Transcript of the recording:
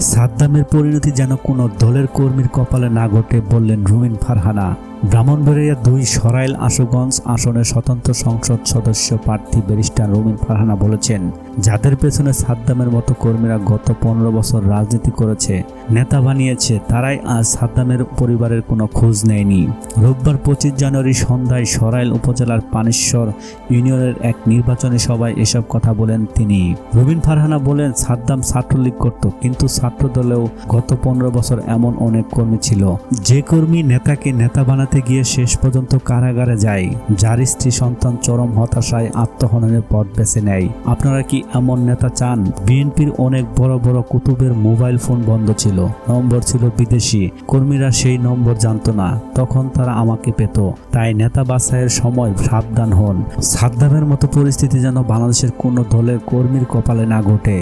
সাদ্দামের পরিণতি যেন কোনো দলের কর্মীর কপালে না ঘটে বললেন রুমিন ফারহানা। ব্রাহ্মণবাড়িয়া ২ সরাইল আশুগঞ্জ আসনের স্বতন্ত্র সংসদ সদস্য প্রার্থী ব্যারিস্টার রুমিন ফারহানা বলেছেন, যাদের পেছনে সাদ্দামের মতো কর্মীরা গত ১৫ বছর রাজনীতি করেছে, নেতা বানিয়েছে, তারাই আজ সাদ্দামের পরিবারের কোনো খোঁজ নেয়নি। রোববার ২৫ জানুয়ারি সন্ধ্যায় সরাইল উপজেলার পানেশ্বর ইউনিয়নের এক নির্বাচনী সভায় এসব কথা বলেন তিনি। রুমিন ফারহানা বলেন, সাদ্দাম ছাত্রলীগ করত, কিন্তু ছাত্র দলেও গত ১৫ বছর এমন অনেক কর্মী ছিল, যে কর্মী নেতাকে নেতা বানাতে গিয়ে শেষ পর্যন্ত কারাগারে যায়, যার স্ত্রী সন্তান চরম হতাশায় আত্মহননের পথ বেছে নেয়। আপনারা কি এমন নেতা চান? বিএনপির অনেক বড় বড় কুতুবের মোবাইল ফোন বন্ধ ছিল, নম্বর ছিল বিদেশি, কর্মীরা সেই নম্বর জানতো না, তখন তারা আমাকে পেত। তাই নেতা বাছাইয়ের সময় সাবধান হন। সাদ্দামের মতো পরিস্থিতি যেন বাংলাদেশের কোনো দলের কর্মীর কপালে না ঘটে।